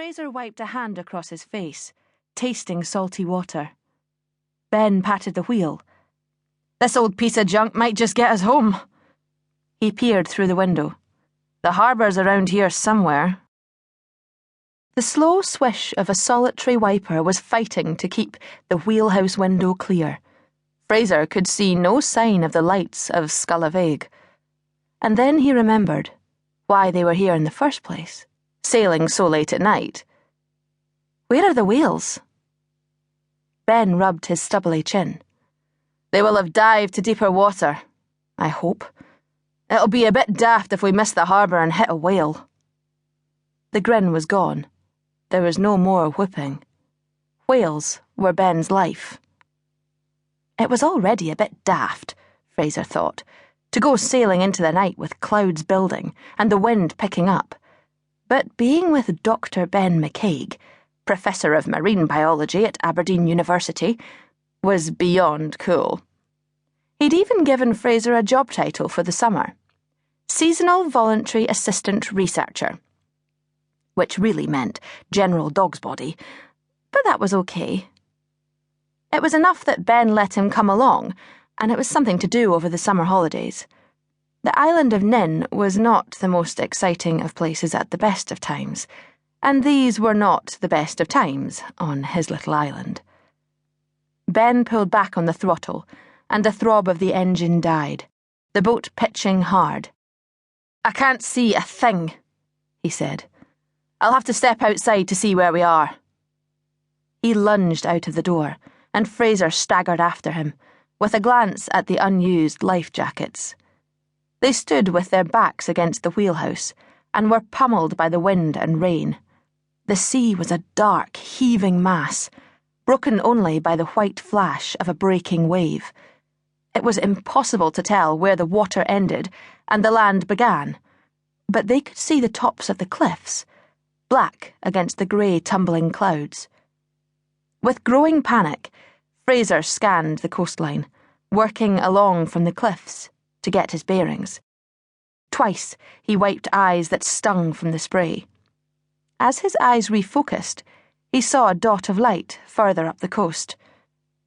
Fraser wiped a hand across his face, tasting salty water. Ben patted the wheel. "This old piece of junk might just get us home." He peered through the window. "The harbour's around here somewhere." The slow swish of a solitary wiper was fighting to keep the wheelhouse window clear. Fraser could see no sign of the lights of Scarlett. And then he remembered why they were here in the first place, sailing so late at night. Where are the whales? Ben rubbed his stubbly chin. "They will have dived to deeper water, I hope. It'll be a bit daft if we miss the harbour and hit a whale." The grin was gone. There was no more whipping. Whales were Ben's life. It was already a bit daft, Fraser thought, to go sailing into the night with clouds building and the wind picking up. But being with Dr. Ben McCaig, Professor of Marine Biology at Aberdeen University, was beyond cool. He'd even given Fraser a job title for the summer: Seasonal Voluntary Assistant Researcher, which really meant General Dog's Body, but that was okay. It was enough that Ben let him come along, and it was something to do over the summer holidays. The island of Nin was not the most exciting of places at the best of times, and these were not the best of times on his little island. Ben pulled back on the throttle, and the throb of the engine died, the boat pitching hard. "I can't see a thing," he said. "I'll have to step outside to see where we are." He lunged out of the door, and Fraser staggered after him, with a glance at the unused life jackets. They stood with their backs against the wheelhouse, and were pummeled by the wind and rain. The sea was a dark, heaving mass, broken only by the white flash of a breaking wave. It was impossible to tell where the water ended and the land began, but they could see the tops of the cliffs, black against the grey tumbling clouds. With growing panic, Fraser scanned the coastline, working along from the cliffs to get his bearings. Twice he wiped eyes that stung from the spray. As his eyes refocused, he saw a dot of light further up the coast.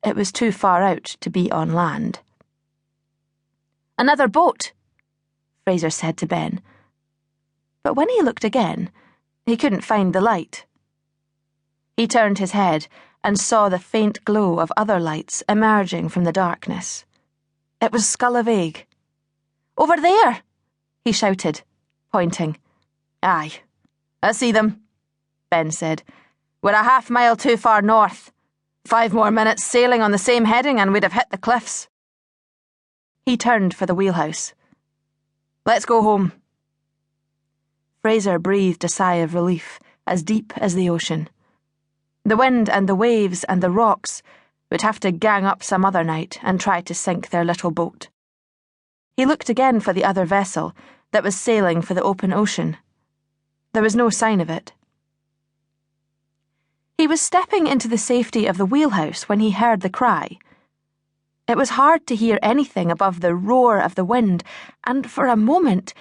It was too far out to be on land. "Another boat," Fraser said to Ben. But when he looked again, he couldn't find the light. He turned his head and saw the faint glow of other lights emerging from the darkness. It was Scarlett. "Over there!" he shouted, pointing. "Aye, I see them," Ben said. "We're a half-mile too far north. 5 more minutes sailing on the same heading and we'd have hit the cliffs." He turned for the wheelhouse. "Let's go home." Fraser breathed a sigh of relief, as deep as the ocean. The wind and the waves and the rocks would have to gang up some other night and try to sink their little boat. He looked again for the other vessel that was sailing for the open ocean. There was no sign of it. He was stepping into the safety of the wheelhouse when he heard the cry. It was hard to hear anything above the roar of the wind, and for a moment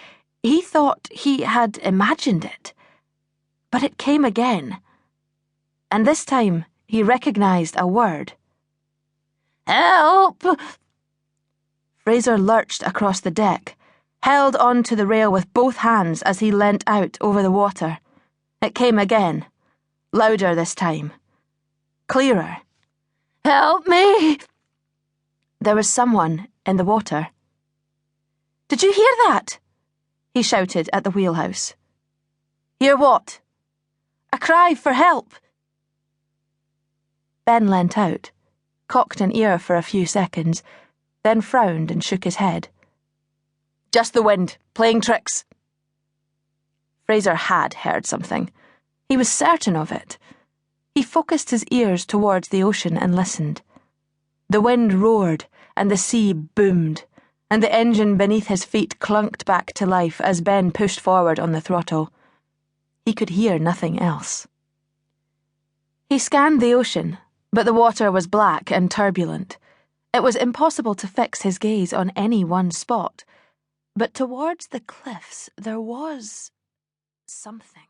he thought he had imagined it. But it came again, and this time he recognized a word. "Help!" Fraser lurched across the deck, held on to the rail with both hands as he leant out over the water. It came again, louder this time, clearer. "Help me!" There was someone in the water. "Did you hear that?" he shouted at the wheelhouse. "Hear what?" "A cry for help." Ben leant out, cocked an ear for a few seconds, then frowned and shook his head. "Just the wind, playing tricks." Fraser had heard something. He was certain of it. He focused his ears towards the ocean and listened. The wind roared, and the sea boomed, and the engine beneath his feet clunked back to life as Ben pushed forward on the throttle. He could hear nothing else. He scanned the ocean, but the water was black and turbulent. It was impossible to fix his gaze on any one spot, but towards the cliffs there was something.